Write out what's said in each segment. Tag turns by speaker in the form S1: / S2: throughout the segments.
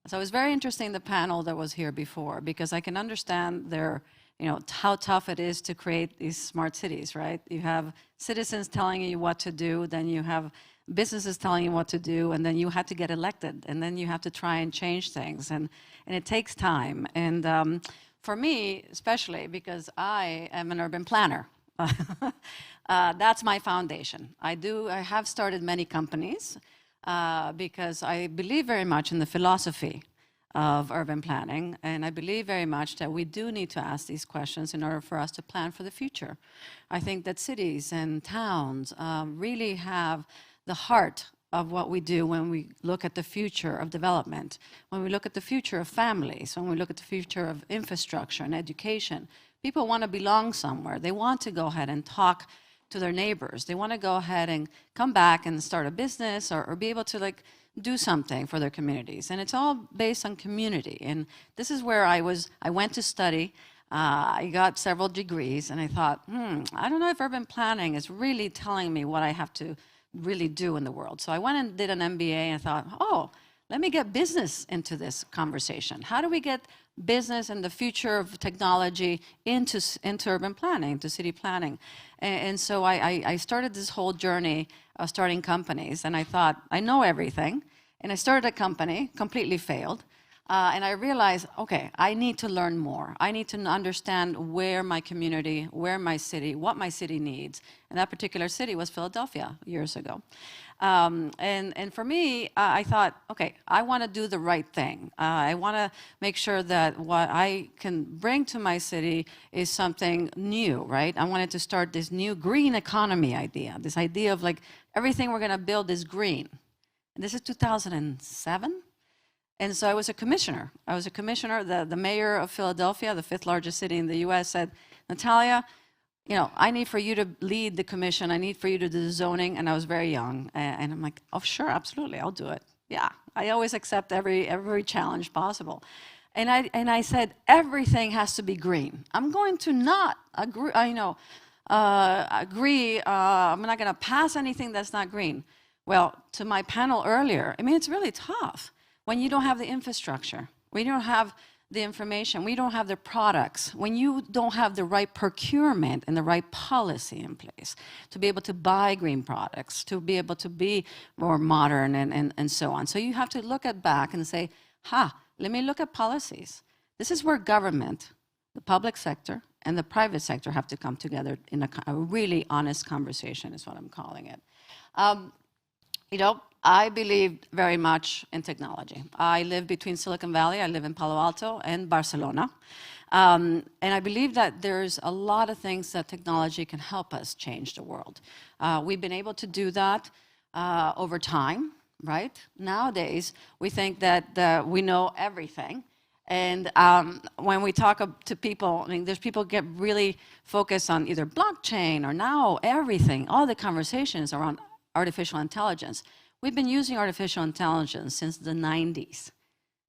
S1: So it was very interesting, the panel that was here before, because I can understand how tough it is to create these smart cities, right? You have citizens telling you what to do, then you have businesses telling you what to do, and then you have to get elected, and then you have to try and change things, and it takes time. And for me, especially because I am an urban planner, that's my foundation. I have started many companies because I believe very much in the philosophy of urban planning, and I believe very much that we do need to ask these questions in order for us to plan for the future. I think that cities and towns really have the heart of what we do when we look at the future of development, when we look at the future of families, when we look at the future of infrastructure and education. People want to belong somewhere. They want to go ahead and talk to their neighbors. They want to go ahead and come back and start a business or be able to do something for their communities. And it's all based on community. And this is where I went to study. I got several degrees, and I thought, I don't know if urban planning is really telling me what I have to really do in the world. So I went and did an MBA, and I thought, oh, let me get business into this conversation. How do we get business and the future of technology into urban planning, into city planning? And so I started this whole journey of starting companies, and I thought, I know everything. And I started a company, completely failed. And I realized, okay, I need to learn more. I need to understand where my community, where my city, what my city needs. And that particular city was Philadelphia years ago. And for me, I thought, okay, I want to do the right thing. I want to make sure that what I can bring to my city is something new, right? I wanted to start this new green economy idea, this idea of everything we're going to build is green. And this is 2007. And so I was a commissioner. The mayor of Philadelphia, the 5th largest city in the US, said, Natalia, I need for you to lead the commission. I need for you to do the zoning. And I was very young. And I'm like, oh, sure, absolutely, I'll do it. Yeah, I always accept every challenge possible. And I said, everything has to be green. I'm going to not agree, I'm not going to pass anything that's not green. Well, to my panel earlier, it's really tough. When you don't have the infrastructure, when you don't have the information, when you don't have the products, when you don't have the right procurement and the right policy in place to be able to buy green products, to be able to be more modern and so on. So you have to look back and say, let me look at policies. This is where government, the public sector, and the private sector have to come together in a really honest conversation, is what I'm calling it. I believe very much in technology. I live between Silicon Valley, I live in Palo Alto, and Barcelona. And I believe that there's a lot of things that technology can help us change the world. We've been able to do that over time, right? Nowadays, we think that we know everything. And when we talk to people, there's people get really focused on either blockchain or now everything, all the conversations around artificial intelligence. We've been using artificial intelligence since the 90s.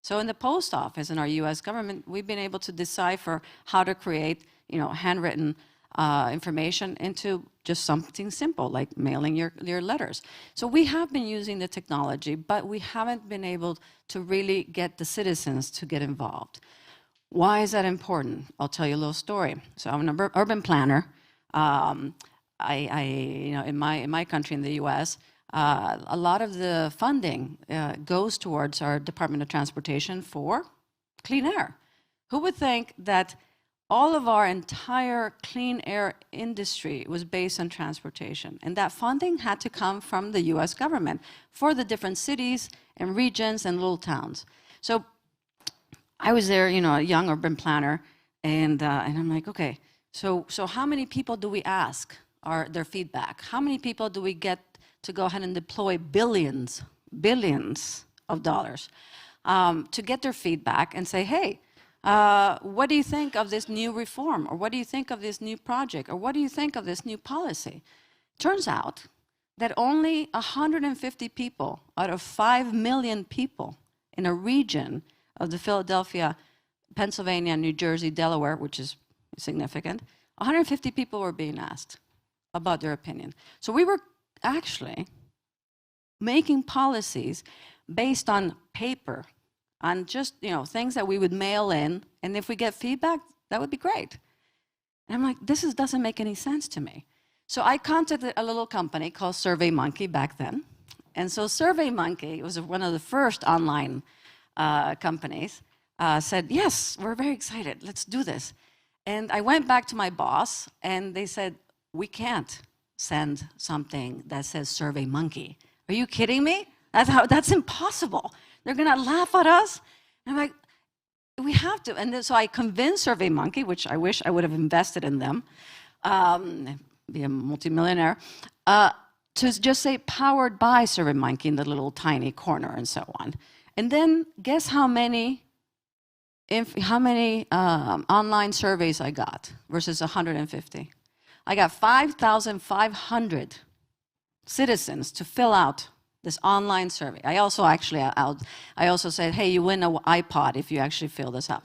S1: So in the post office, in our US government, we've been able to decipher how to create, handwritten information into just something simple, like mailing your letters. So we have been using the technology, but we haven't been able to really get the citizens to get involved. Why is that important? I'll tell you a little story. So I'm an urban planner. In my country, in the US, a lot of the funding goes towards our Department of Transportation for clean air. Who would think that all of our entire clean air industry was based on transportation? And that funding had to come from the US government for the different cities and regions and little towns. So I was there, a young urban planner, and I'm like, okay, so how many people do we ask their feedback? How many people do we get to go ahead and deploy billions of dollars to get their feedback and say, hey, what do you think of this new reform? Or what do you think of this new project? Or what do you think of this new policy? Turns out that only 150 people out of 5 million people in a region of the Philadelphia, Pennsylvania, New Jersey, Delaware, which is significant, 150 people were being asked about their opinion. So we were actually making policies based on paper on just, things that we would mail in, and if we get feedback, that would be great. And I'm like, doesn't make any sense to me. So I contacted a little company called SurveyMonkey back then. And so SurveyMonkey was one of the first online companies, said, yes, we're very excited, let's do this. And I went back to my boss, and they said, we can't send something that says SurveyMonkey. Are you kidding me? That's impossible. They're gonna laugh at us. And I'm like, we have to. And then, so I convinced SurveyMonkey, which I wish I would have invested in them, be a multimillionaire, to just say powered by SurveyMonkey in the little tiny corner and so on. And then guess how many online surveys I got versus 150? I got 5,500 citizens to fill out this online survey. I also said, hey, you win an iPod if you actually fill this out.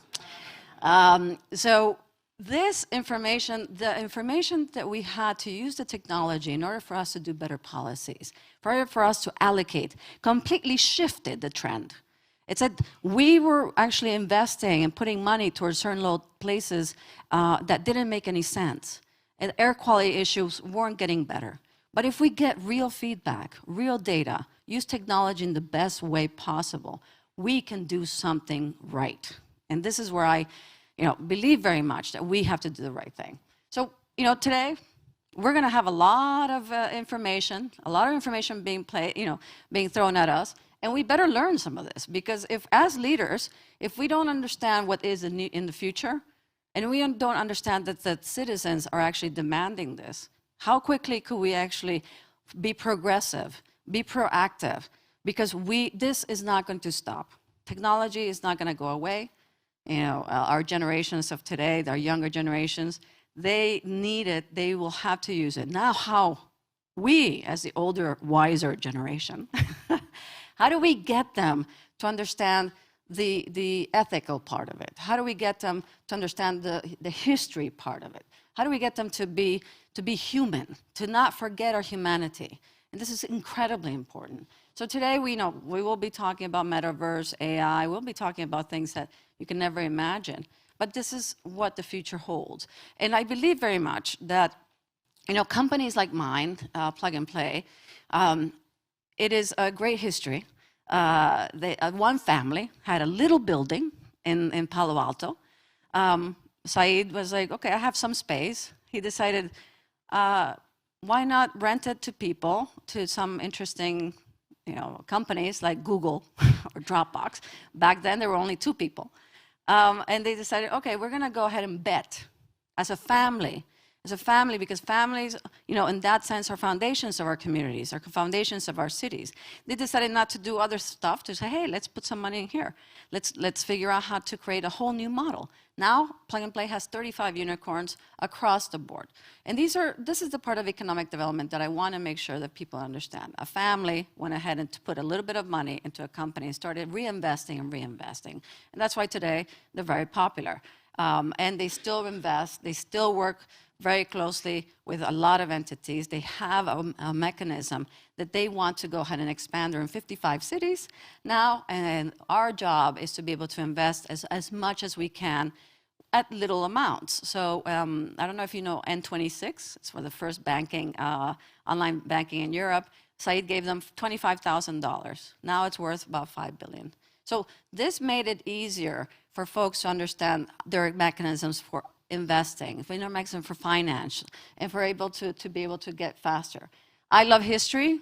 S1: So this information, the information that we had to use the technology in order for us to do better policies, for us to allocate, completely shifted the trend. It said we were actually investing and putting money towards certain little places that didn't make any sense. And air quality issues weren't getting better. But if we get real feedback, real data, use technology in the best way possible, we can do something right. And this is where I believe very much that we have to do the right thing. So, today, we're going to have a lot of information being being thrown at us, and we better learn some of this, because as leaders, if we don't understand what is in the future, and we don't understand that the citizens are actually demanding this, how quickly could we actually be progressive, be proactive? Because this is not going to stop. Technology is not going to go away. Our generations of today, our younger generations, they need it, they will have to use it. Now how we, as the older, wiser generation, how do we get them to understand the ethical part of it? How do we get them to understand the history part of it? How do we get them to be human, to not forget our humanity? And this is incredibly important. So today we will be talking about metaverse, AI, we'll be talking about things that you can never imagine. But this is what the future holds. And I believe very much that companies like mine, Plug and Play, it is a great history. One family had a little building in Palo Alto. Said was like, okay, I have some space. He decided, why not rent it to people, to some interesting companies like Google or Dropbox. Back then, there were only 2 people. And they decided, okay, we're going to go ahead and bet as a family, because families, in that sense, are foundations of our communities, are foundations of our cities. They decided not to do other stuff, to say, hey, let's put some money in here. Let's figure out how to create a whole new model. Now, Plug and Play has 35 unicorns across the board. And this is the part of economic development that I want to make sure that people understand. A family went ahead and put a little bit of money into a company and started reinvesting and reinvesting. And that's why today they're very popular. And they still invest, they still work very closely with a lot of entities. They have a mechanism that they want to go ahead and expand. They're in 55 cities now, and our job is to be able to invest as much as we can at little amounts. So I don't know if you know N26. It's for the first banking, online banking in Europe. Said gave them $25,000. Now it's worth about $5 billion. So this made it easier for folks to understand their mechanisms for investing, if we know mechanism for finance, if we're able to be able to get faster. I love history,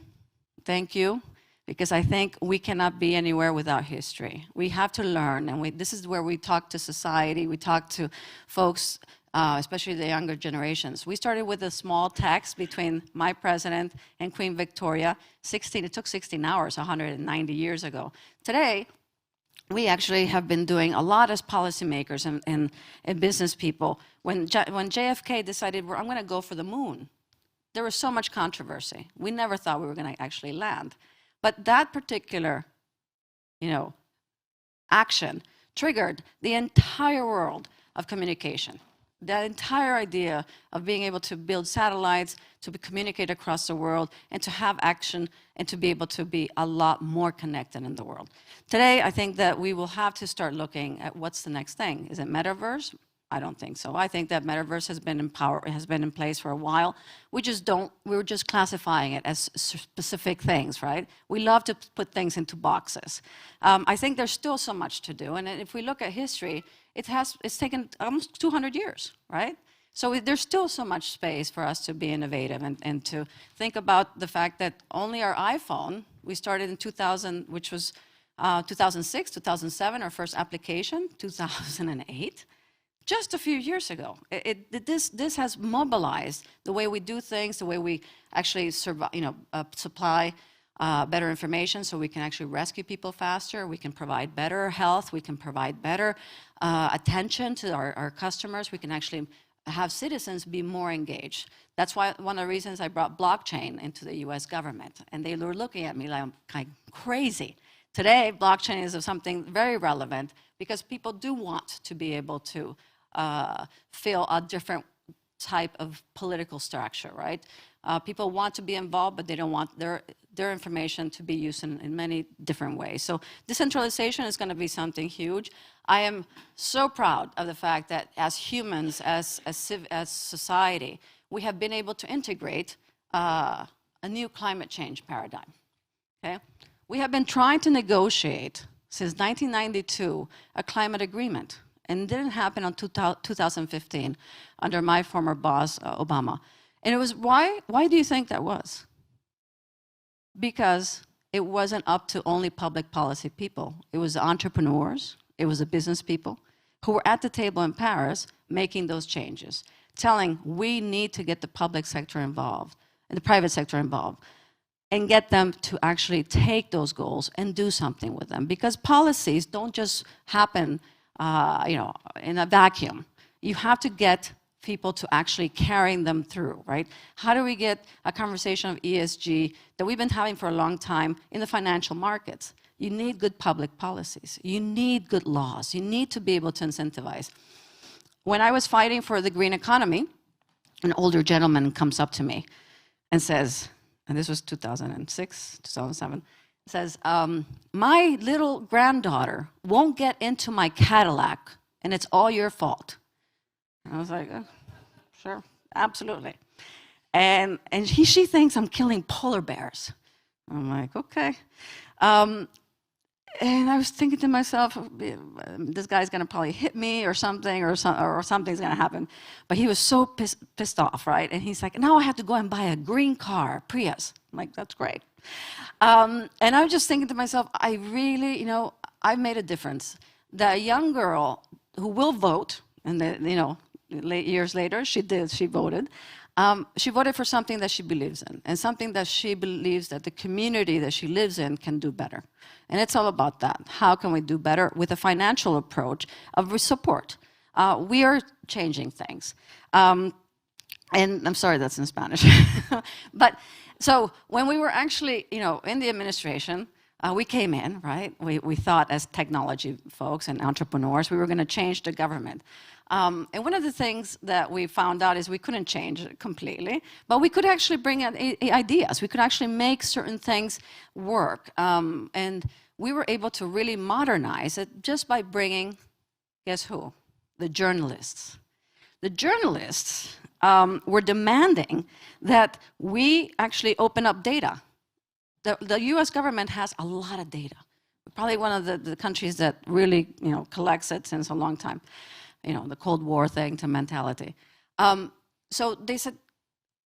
S1: thank you, because I think we cannot be anywhere without history. We have to learn, and this is where we talk to society, we talk to folks, especially the younger generations. We started with a small text between my president and Queen Victoria. It took 16 hours 190 years ago. Today, we actually have been doing a lot as policymakers and business people. When JFK decided, I'm going to go for the moon, there was so much controversy. We never thought we were going to actually land. But that particular, action triggered the entire world of communication. that entire idea of being able to build satellites, to communicate across the world, and to have action, and to be able to be a lot more connected in the world. Today, I think that we will have to start looking at what's the next thing. Is it metaverse? I don't think so. I think that metaverse has been in place for a while. We're just classifying it as specific things, right? We love to put things into boxes. I think there's still so much to do, and if we look at history, it's taken almost 200 years, right? So there's still so much space for us to be innovative and to think about the fact that only our iPhone, we started in 2000, which was 2006, 2007, our first application, 2008. Just a few years ago. This has mobilized the way we do things, the way we actually supply better information so we can actually rescue people faster, we can provide better health, we can provide better attention to our customers, we can actually have citizens be more engaged. That's why one of the reasons I brought blockchain into the US government, and they were looking at me like I'm kind of crazy. Today, blockchain is something very relevant because people do want to be able to feel a different type of political structure, right? People want to be involved, but they don't want their information to be used in many different ways. So decentralization is going to be something huge. I am so proud of the fact that as humans, as society, we have been able to integrate a new climate change paradigm, okay? We have been trying to negotiate since 1992 a climate agreement. And it didn't happen until 2015 under my former boss, Obama. And it was, why do you think that was? Because it wasn't up to only public policy people. It was the entrepreneurs, it was the business people who were at the table in Paris making those changes, telling we need to get the public sector involved and the private sector involved and get them to actually take those goals and do something with them. Because policies don't just happen in a vacuum. You have to get people to actually carrying them through, right? How do we get a conversation of ESG that we've been having for a long time in the financial markets? You need good public policies. You need good laws. You need to be able to incentivize. When I was fighting for the green economy, an older gentleman comes up to me and says, and this was 2006, 2007, says, my little granddaughter won't get into my Cadillac, and it's all your fault. And I was like, sure, absolutely. And she thinks I'm killing polar bears. I'm like, okay. And I was thinking to myself, this guy's going to probably hit me or something, or something's going to happen. But he was so pissed off, right? And he's like, now I have to go and buy a green car, Prius. I'm like, that's great. And I was just thinking to myself, I really, I've made a difference. The young girl who will vote, and years later, she voted. She voted for something that she believes in, and something that she believes that the community that she lives in can do better. And it's all about that. How can we do better with a financial approach of support? We are changing things. And I'm sorry, that's in Spanish. But so when we were actually, in the administration, we came in, right? We thought as technology folks and entrepreneurs, we were going to change the government. And one of the things that we found out is we couldn't change it completely, but we could actually bring in ideas. We could actually make certain things work. And we were able to really modernize it just by bringing, guess who? The journalists. The journalists were demanding that we actually open up data. The US government has a lot of data. We're probably one of the countries that really, collects it since a long time. The Cold War thing to mentality. So they said,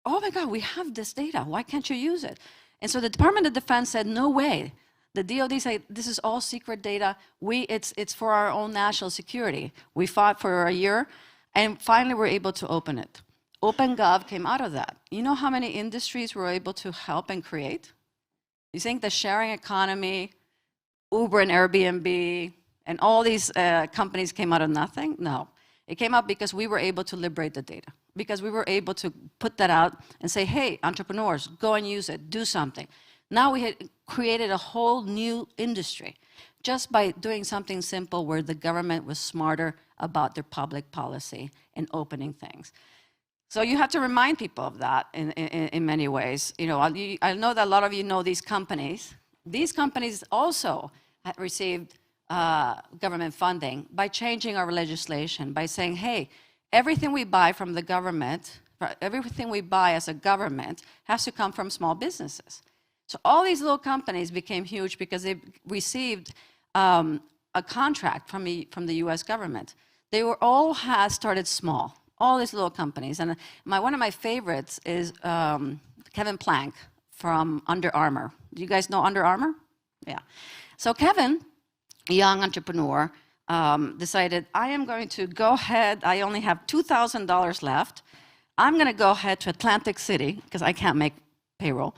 S1: oh my God, we have this data. Why can't you use it? And so the Department of Defense said, no way. The DoD said, this is all secret data. It's for our own national security. We fought for a year, and finally we're able to open it. OpenGov came out of that. You know how many industries we're able to help and create? You think the sharing economy, Uber and Airbnb, and all these companies came out of nothing? No. It came out because we were able to liberate the data, because we were able to put that out and say, hey, entrepreneurs, go and use it, do something. Now we had created a whole new industry just by doing something simple where the government was smarter about their public policy and opening things. So you have to remind people of that in many ways. You know, I know that a lot of you know these companies. These companies also have received government funding by changing our legislation, by saying, hey, everything we buy from the government, everything we buy as a government has to come from small businesses. So all these little companies became huge because they received a contract from the US government. They were all started small, all these little companies. And one of my favorites is Kevin Plank from Under Armour. Do you guys know Under Armour? Yeah. So Kevin, a young entrepreneur, decided, I am going to go ahead, I only have $2,000 left. I'm going to go ahead to Atlantic City, because I can't make payroll,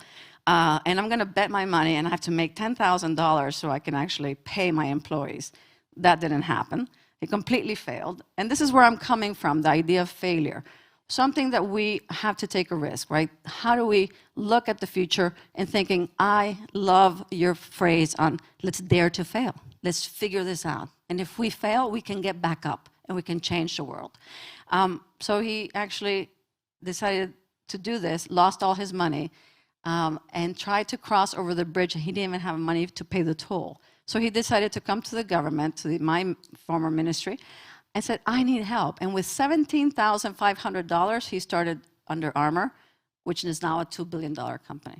S1: and I'm going to bet my money, and I have to make $10,000 so I can actually pay my employees. That didn't happen. It completely failed. And this is where I'm coming from, the idea of failure. Something that we have to take a risk, right? How do we look at the future and thinking, I love your phrase on let's dare to fail. Let's figure this out. And if we fail, we can get back up and we can change the world. So he actually decided to do this, lost all his money, and tried to cross over the bridge. He didn't even have money to pay the toll. So he decided to come to the government, to my former ministry, and said, I need help. And with $17,500, he started Under Armour, which is now a $2 billion company.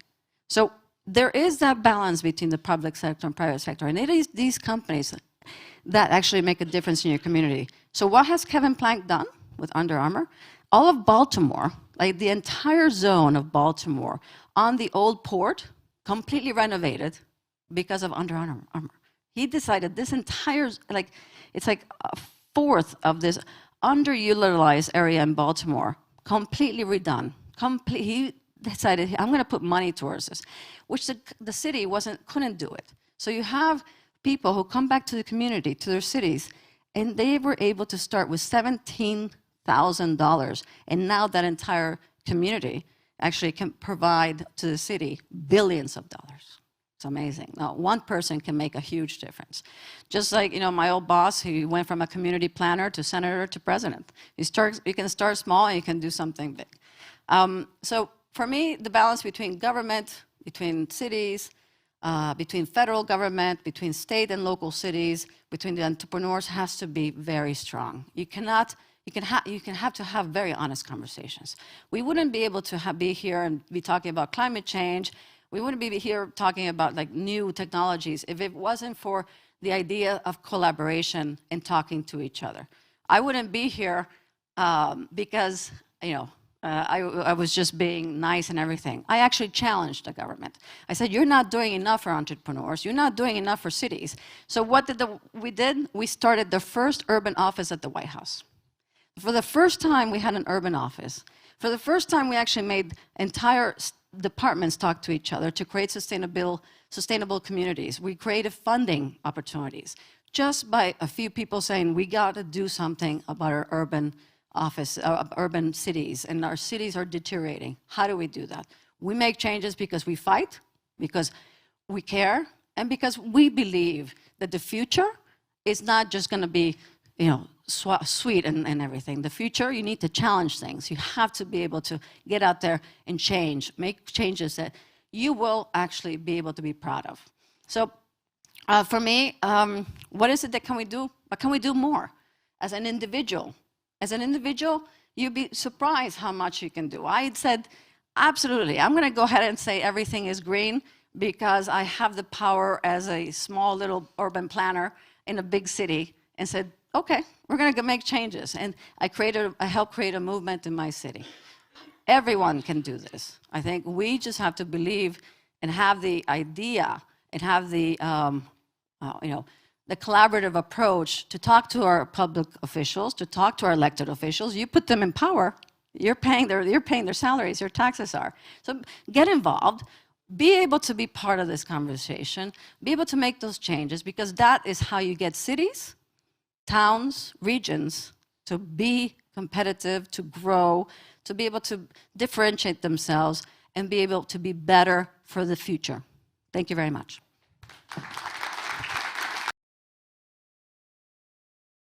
S1: So there is that balance between the public sector and private sector. And it is these companies that actually make a difference in your community. So what has Kevin Plank done with Under Armour? All of Baltimore, like the entire zone of Baltimore, on the old port, completely renovated because of Under Armour. He decided this entire, it's like a fourth of this underutilized area in Baltimore, completely redone. He decided, I'm going to put money towards this, which the city couldn't do it. So you have people who come back to the community, to their cities, and they were able to start with $17,000, and now that entire community actually can provide to the city billions of dollars. It's amazing. Now, one person can make a huge difference. Just like, you know, my old boss, he went from a community planner to senator to president. You can start small and you can do something big. So for me, the balance between government, between cities, between federal government, between state and local cities, between the entrepreneurs has to be very strong. You have to have very honest conversations. We wouldn't be able to be here and be talking about climate change. We wouldn't be here talking about like new technologies if it wasn't for the idea of collaboration and talking to each other. I wouldn't be here because, you know, I was just being nice and everything. I actually challenged the government. I said, you're not doing enough for entrepreneurs. You're not doing enough for cities. So what we did? We started the first urban office at the White House. For the first time, we had an urban office. For the first time, we actually made entire departments talk to each other to create sustainable communities. We created funding opportunities just by a few people saying, we got to do something about our urban cities, and our cities are deteriorating. How do we do that? We make changes because we fight, because we care, and because we believe that the future is not just going to be, you know, sweet and everything. The future, you need to challenge things. You have to be able to get out there and make changes that you will actually be able to be proud of. So for me, what is it that can we do? What can we do more as an individual? As an individual, you'd be surprised how much you can do. I said, absolutely, I'm going to go ahead and say everything is green because I have the power as a small little urban planner in a big city, and said, okay, we're going to make changes. And I helped create a movement in my city. Everyone can do this. I think we just have to believe and have the idea and have the, the collaborative approach to talk to our public officials, to talk to our elected officials. You put them in power, you're paying their salaries, your taxes are. So get involved, be able to be part of this conversation, be able to make those changes, because that is how you get cities, towns, regions to be competitive, to grow, to be able to differentiate themselves and be able to be better for the future. Thank you very much.